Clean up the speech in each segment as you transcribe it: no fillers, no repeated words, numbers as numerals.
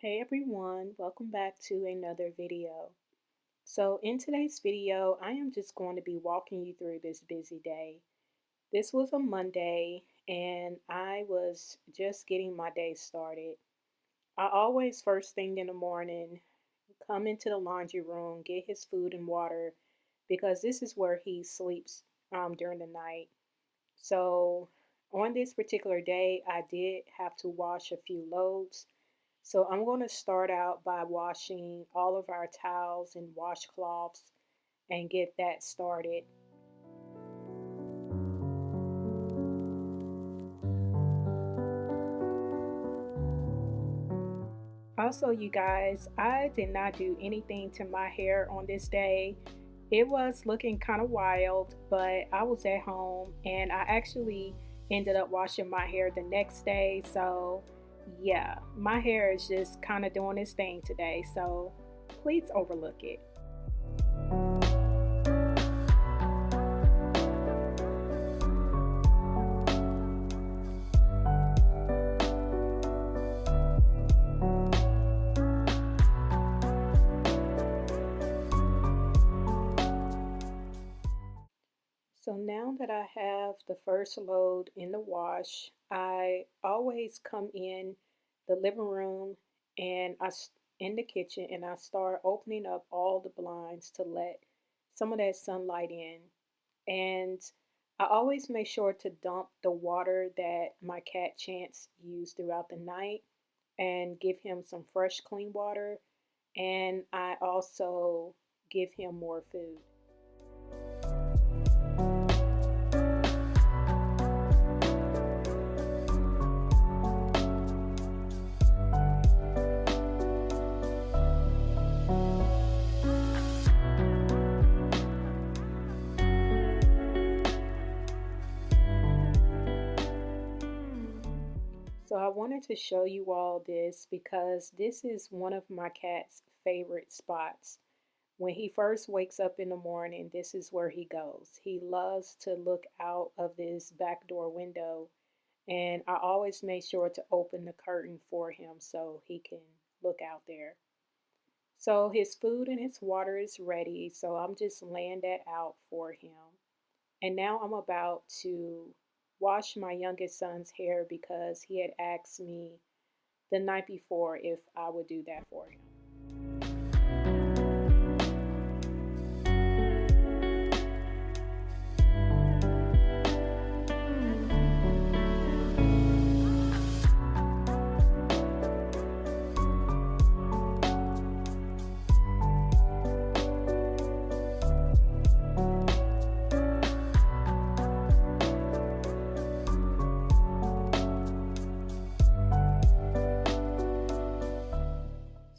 Hey everyone, welcome back to another video. So in today's video, I am just going to be walking you through this busy day. This was a Monday and I was just getting my day started. I always first thing in the morning come into the laundry room, get his food and water because this is where he sleeps during the night. So on this particular day, I did have to wash a few loads. So I'm going to start out by washing all of our towels and washcloths and get that started. Also, you guys, I did not do anything to my hair on this day. It was looking kind of wild, but I was at home and I actually ended up washing my hair the next day. So, yeah, my hair is just kind of doing its thing today. So, please overlook it. So now that I have the first load in the wash, I always come in the living room and in the kitchen and I start opening up all the blinds to let some of that sunlight in. And I always make sure to dump the water that my cat Chance used throughout the night and give him some fresh, clean water. And I also give him more food. So I wanted to show you all this because this is one of my cat's favorite spots. When he first wakes up in the morning, this is where he goes. He loves to look out of this back door window, and I always make sure to open the curtain for him so he can look out there. So his food and his water is ready, so I'm just laying that out for him. And now I'm about to wash my youngest son's hair because he had asked me the night before if I would do that for him.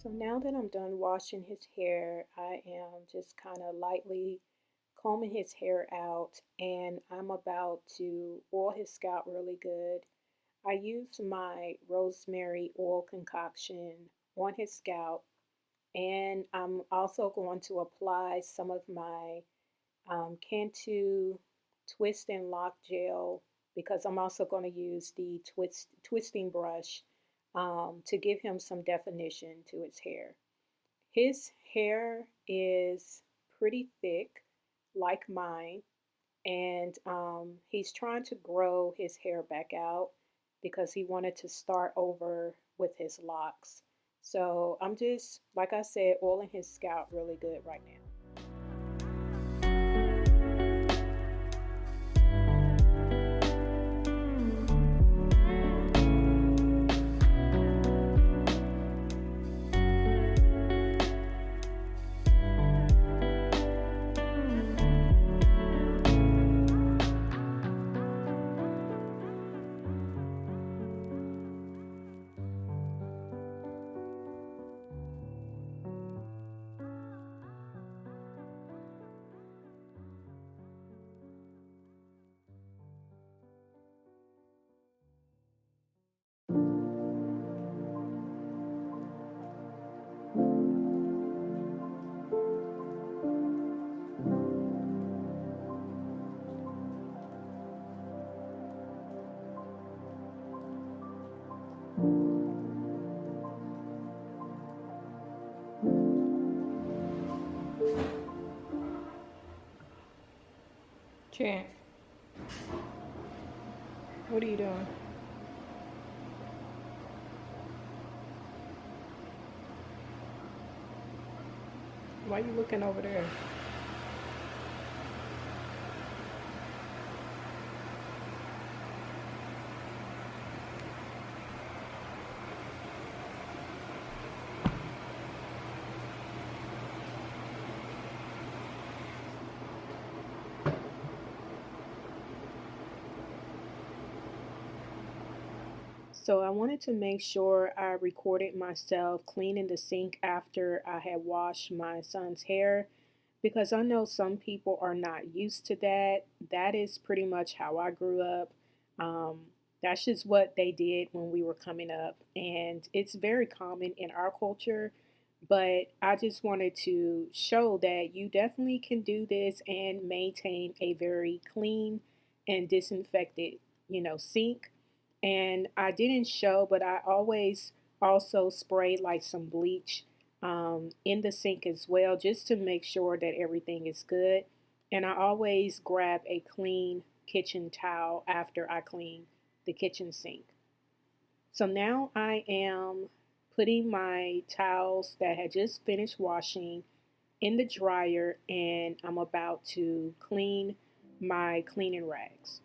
So now that I'm done washing his hair, I am just kind of lightly combing his hair out and I'm about to oil his scalp really good. I use my rosemary oil concoction on his scalp and I'm also going to apply some of my Cantu twist and lock gel because I'm also going to use the twisting brush to give him some definition to his hair. His hair is pretty thick, like mine, and he's trying to grow his hair back out because he wanted to start over with his locks. So I'm just, like I said, oiling his scalp really good right now. Chant, what are you doing? Why are you looking over there? So I wanted to make sure I recorded myself cleaning the sink after I had washed my son's hair because I know some people are not used to that. That is pretty much how I grew up. Um, that's just what they did when we were coming up, and it's very common in our culture. But I just wanted to show that you definitely can do this and maintain a very clean and disinfected, sink. And I didn't show, but I always also sprayed like some bleach in the sink as well, just to make sure that everything is good. And I always grab a clean kitchen towel after I clean the kitchen sink. So now I am putting my towels that had just finished washing in the dryer, and I'm about to clean my cleaning rags.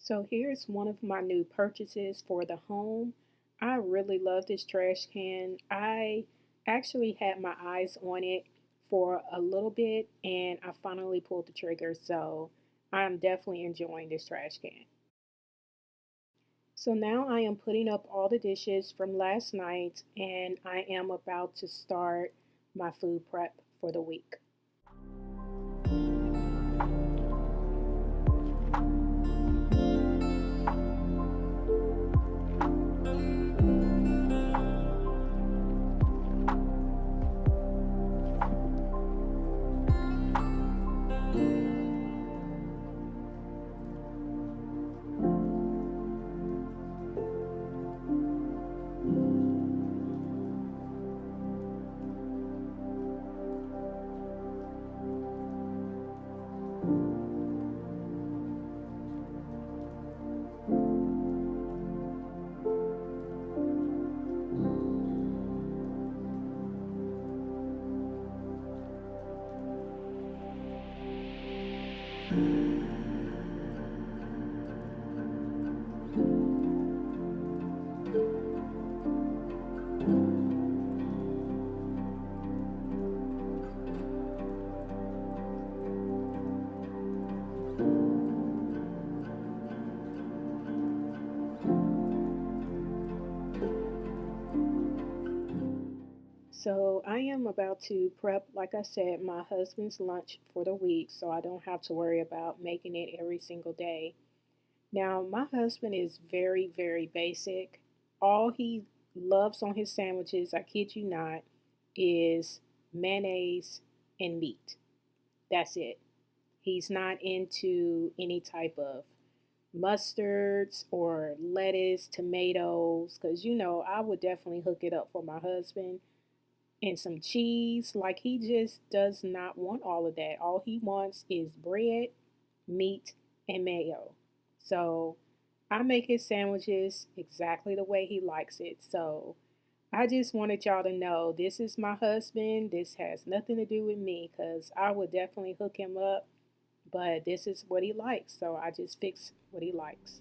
So here's one of my new purchases for the home. I really love this trash can. I actually had my eyes on it for a little bit and I finally pulled the trigger. So I'm definitely enjoying this trash can. So now I am putting up all the dishes from last night and I am about to start my food prep for the week. So I am about to prep, like I said, my husband's lunch for the week so I don't have to worry about making it every single day. Now, my husband is very, very basic. All he loves on his sandwiches, I kid you not, is mayonnaise and meat. That's it. He's not into any type of mustards or lettuce, tomatoes, because I would definitely hook it up for my husband. and some cheese. Like, he just does not want all of that. All he wants is bread, meat, and mayo. So I make his sandwiches exactly the way he likes it. So I just wanted y'all to know this is my husband. This has nothing to do with me because I would definitely hook him up, but this is what he likes. So I just fix what he likes.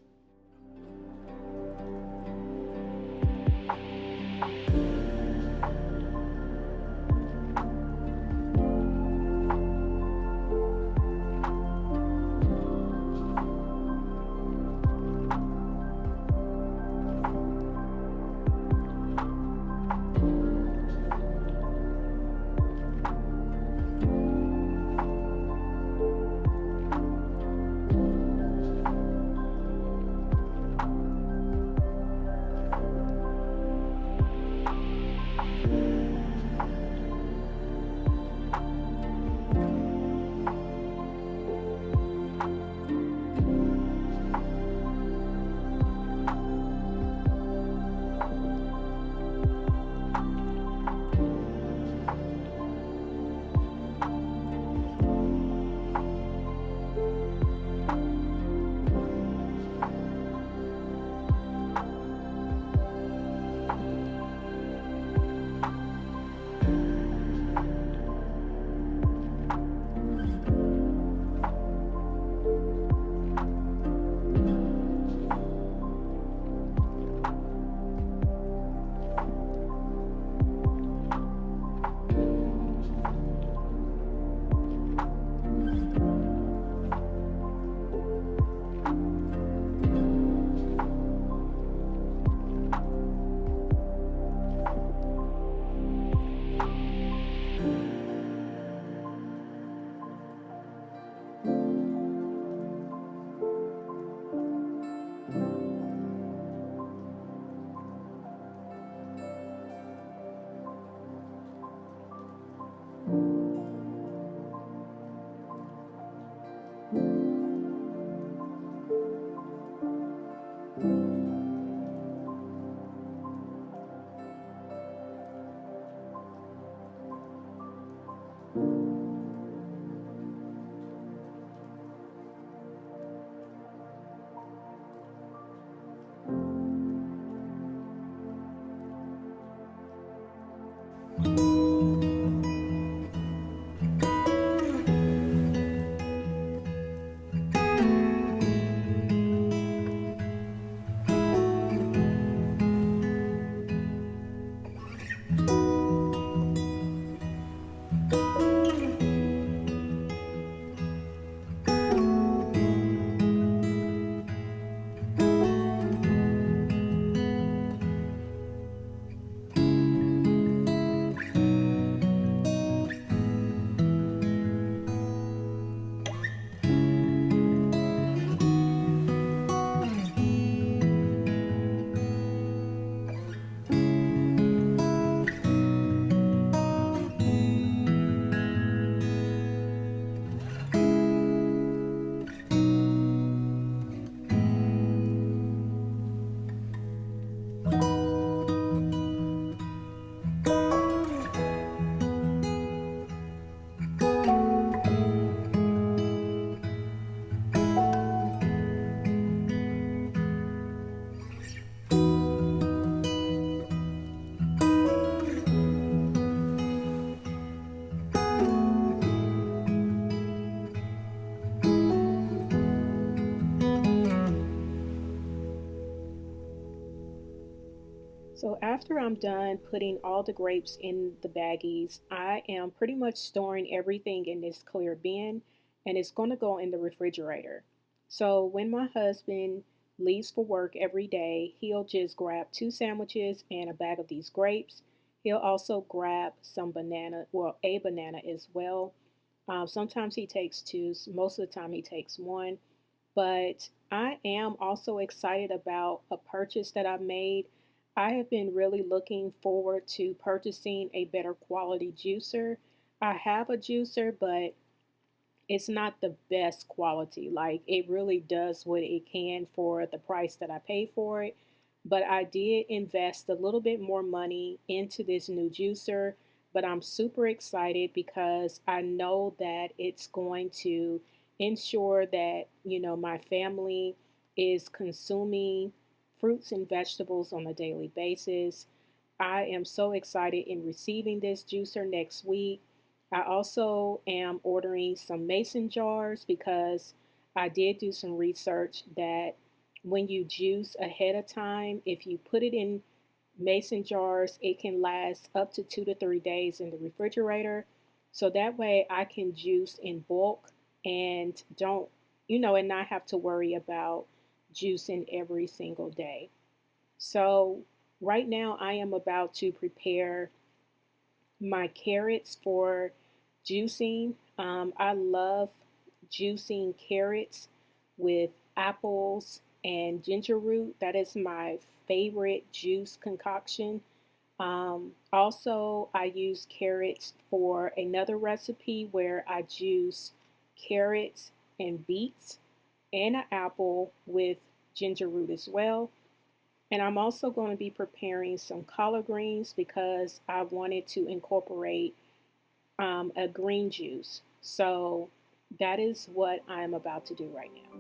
So after I'm done putting all the grapes in the baggies, I am pretty much storing everything in this clear bin, and it's going to go in the refrigerator. So when my husband leaves for work every day, he'll just grab two sandwiches and a bag of these grapes. He'll also grab some banana, well, a banana as well. Sometimes he takes two, most of the time he takes one. But I am also excited about a purchase that I made. I have been really looking forward to purchasing a better quality juicer. I have a juicer, but it's not the best quality. Like, it really does what it can for the price that I pay for it. But I did invest a little bit more money into this new juicer. but I'm super excited because I know that it's going to ensure that, my family is consuming fruits and vegetables on a daily basis. I am so excited in receiving this juicer next week. I also am ordering some mason jars because I did do some research that when you juice ahead of time, if you put it in mason jars, it can last up to 2 to 3 days in the refrigerator. So that way I can juice in bulk and and not have to worry about juicing every single day. So right now I am about to prepare my carrots for juicing. I love juicing carrots with apples and ginger root. That is my favorite juice concoction. Also, I use carrots for another recipe where I juice carrots and beets and an apple with ginger root as well. And I'm also going to be preparing some collard greens because I wanted to incorporate a green juice. So that is what I'm about to do right now.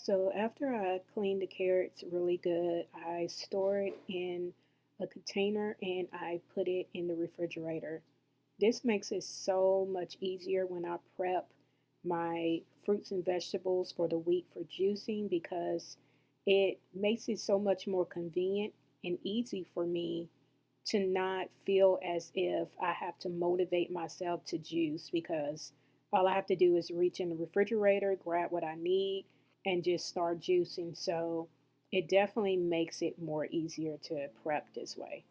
So after I clean the carrots really good, I store it in a container and I put it in the refrigerator. This makes it so much easier when I prep my fruits and vegetables for the week for juicing because it makes it so much more convenient and easy for me to not feel as if I have to motivate myself to juice because all I have to do is reach in the refrigerator, grab what I need, and just start juicing. So it definitely makes it more easier to prep this way.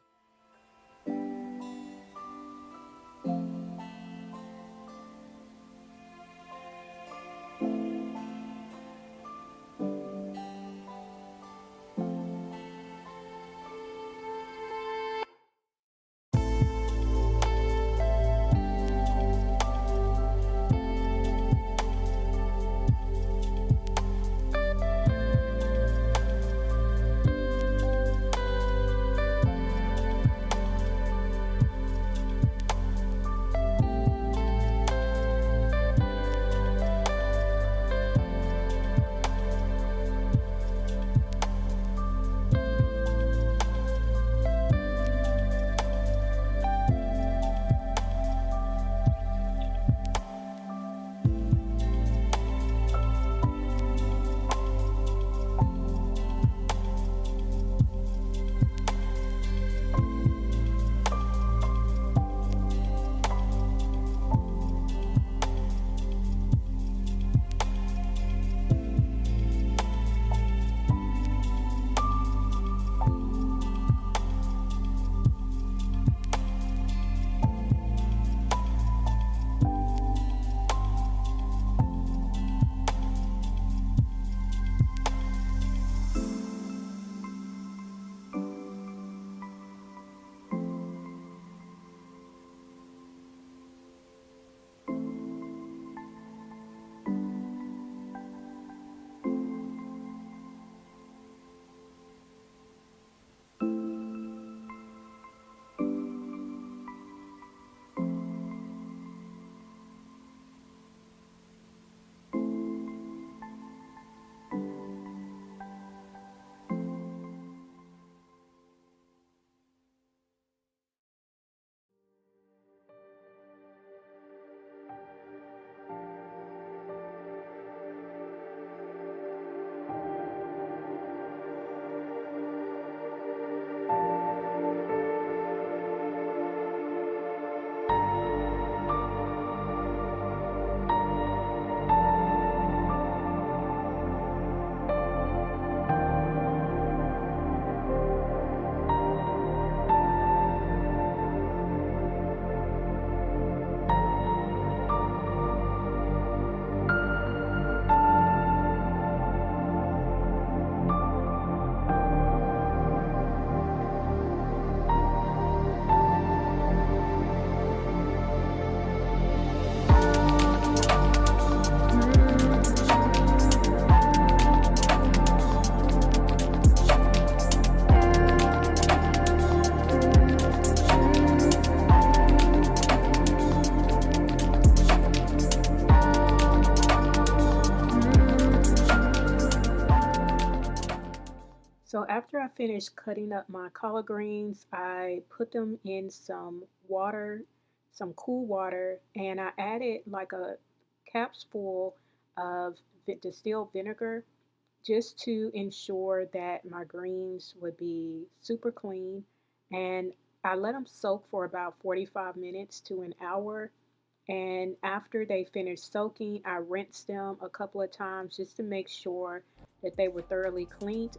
after I finished cutting up my collard greens, I put them in some water, some cool water, and I added like a capsule of distilled vinegar just to ensure that my greens would be super clean. And I let them soak for about 45 minutes to an hour. And after they finished soaking, I rinsed them a couple of times just to make sure that they were thoroughly cleaned.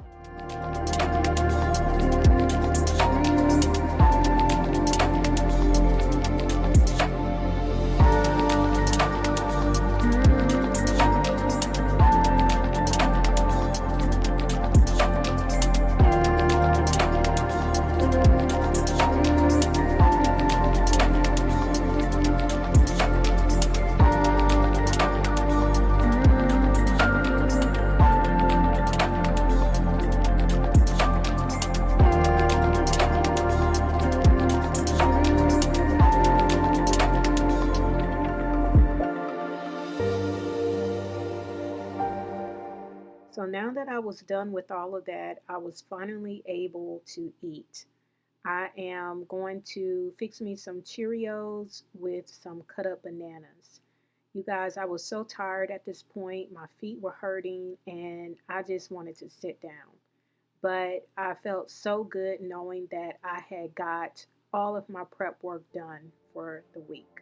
So now that I was done with all of that, I was finally able to eat. I am going to fix me some Cheerios with some cut up bananas. You guys, I was so tired at this point. My feet were hurting and I just wanted to sit down. But I felt so good knowing that I had got all of my prep work done for the week.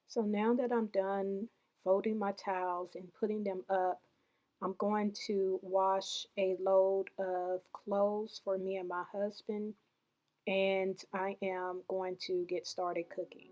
So now that I'm done folding my towels and putting them up, I'm going to wash a load of clothes for me and my husband, and I am going to get started cooking.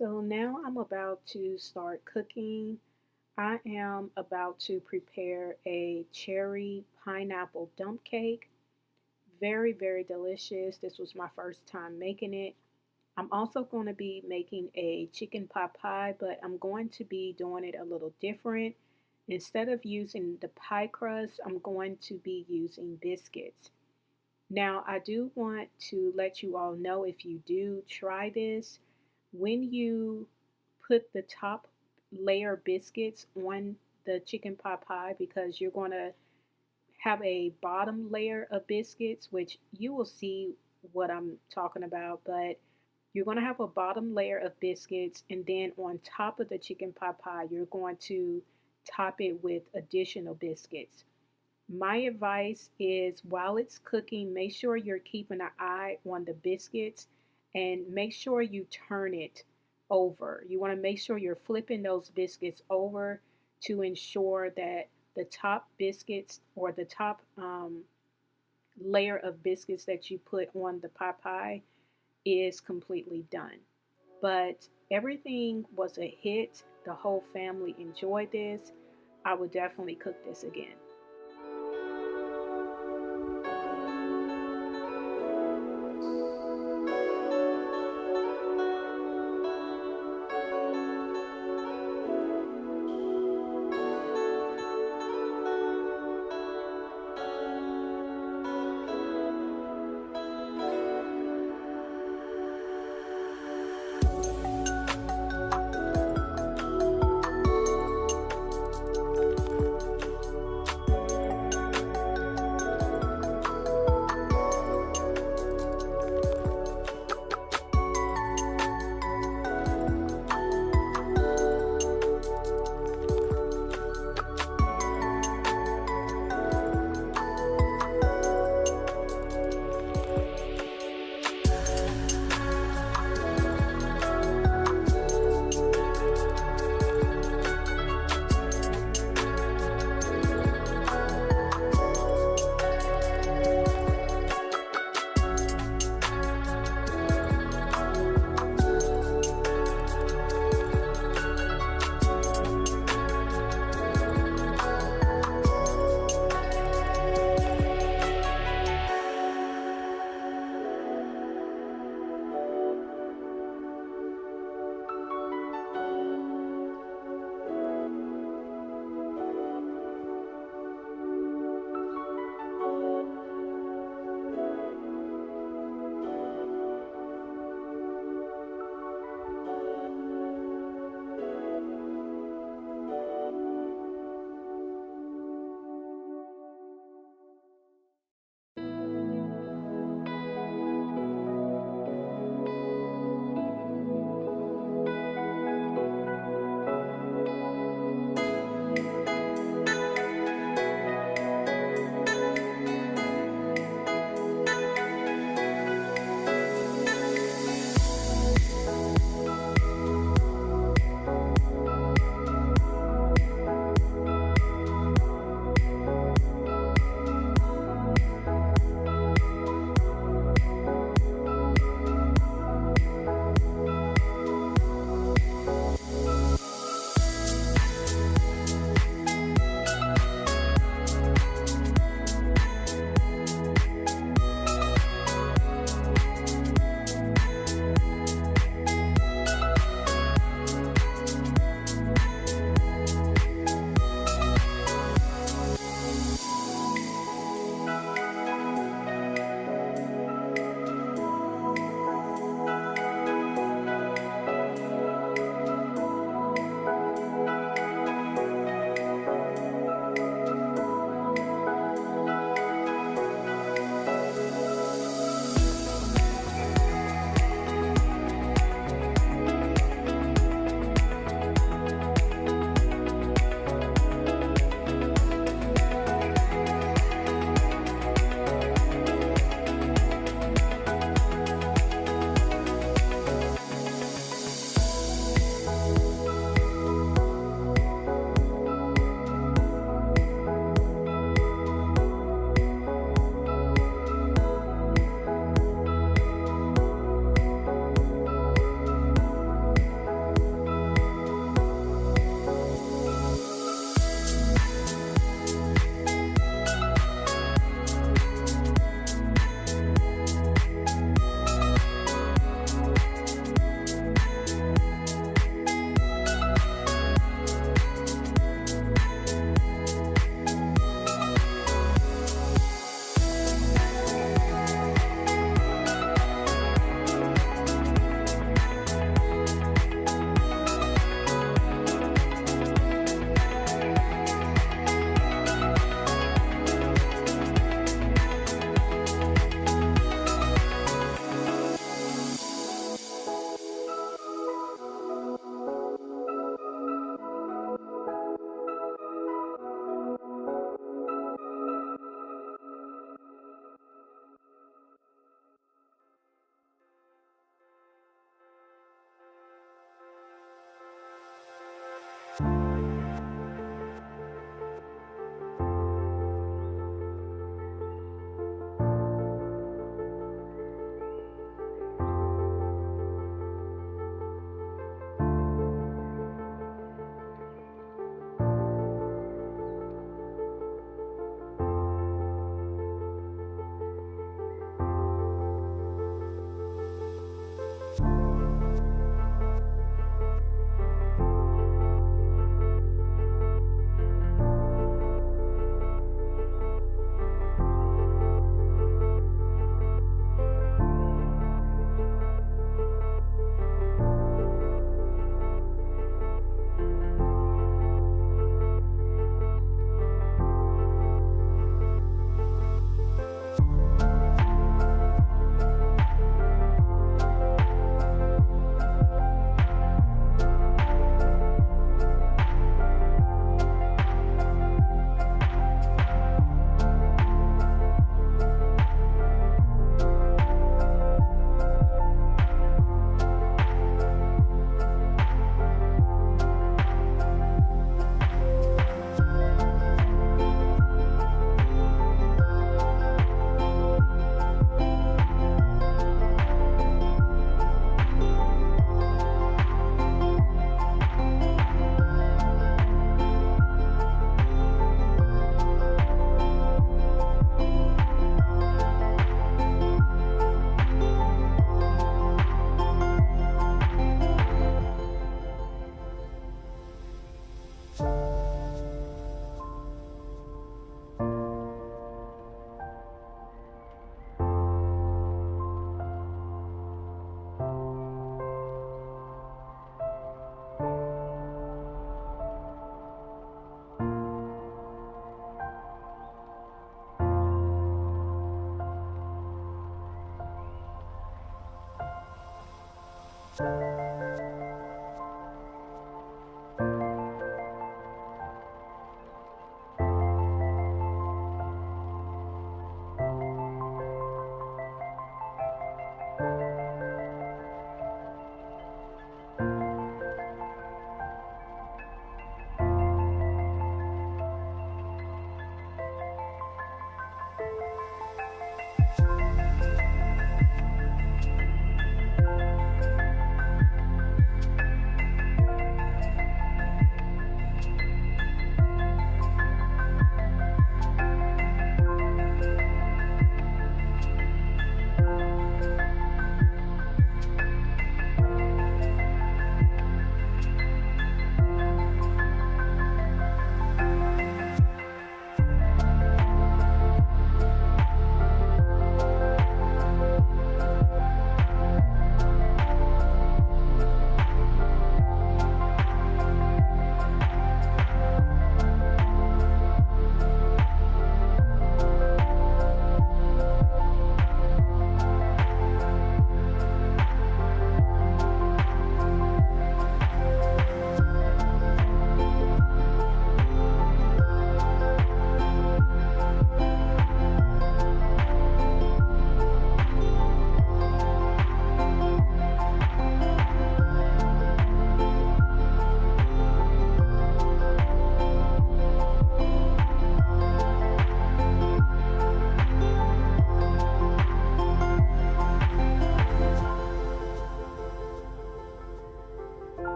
So now I'm about to start cooking. I am about to prepare a cherry pineapple dump cake. Very, very delicious. This was my first time making it. I'm also going to be making a chicken pot pie, but I'm going to be doing it a little different. Instead of using the pie crust, I'm going to be using biscuits. Now, I do want to let you all know, if you do try this, when you put the top layer biscuits on the chicken pot pie, because you're going to have a bottom layer of biscuits, which you will see what I'm talking about, but you're going to have a bottom layer of biscuits, and then on top of the chicken pot pie, you're going to top it with additional biscuits. My advice is, while it's cooking, make sure you're keeping an eye on the biscuits and make sure you turn it over. You want to make sure you're flipping those biscuits over to ensure that the top biscuits, or the top layer of biscuits that you put on the pot pie, is completely done. But everything was a hit. The whole family enjoyed this. I would definitely cook this again.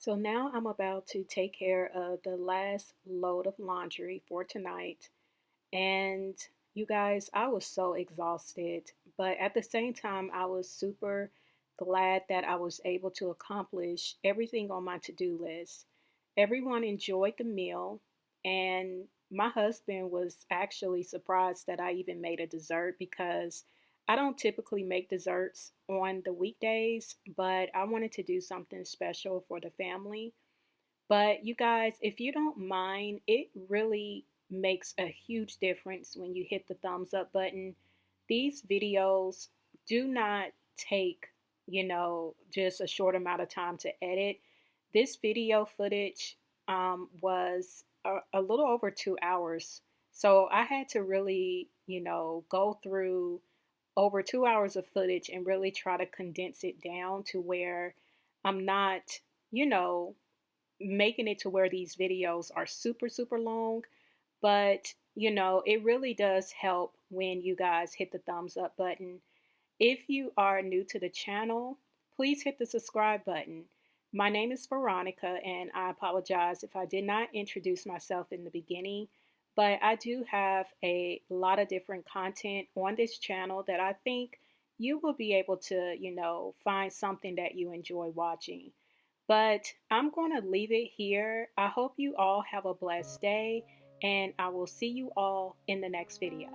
So now I'm about to take care of the last load of laundry for tonight. And you guys, I was so exhausted, but at the same time, I was super glad that I was able to accomplish everything on my to do list. Everyone enjoyed the meal, and my husband was actually surprised that I even made a dessert because I don't typically make desserts on the weekdays, but I wanted to do something special for the family. But you guys, if you don't mind, it really makes a huge difference when you hit the thumbs up button. These videos do not take, just a short amount of time to edit. This video footage was a little over 2 hours. So I had to really, go through over 2 hours of footage and really try to condense it down to where I'm not, you know, making it to where these videos are super, super long. But, it really does help when you guys hit the thumbs up button. If you are new to the channel, please hit the subscribe button. My name is Veronica, and I apologize if I did not introduce myself in the beginning, but I do have a lot of different content on this channel that I think you will be able to, find something that you enjoy watching. But I'm going to leave it here. I hope you all have a blessed day, and I will see you all in the next video.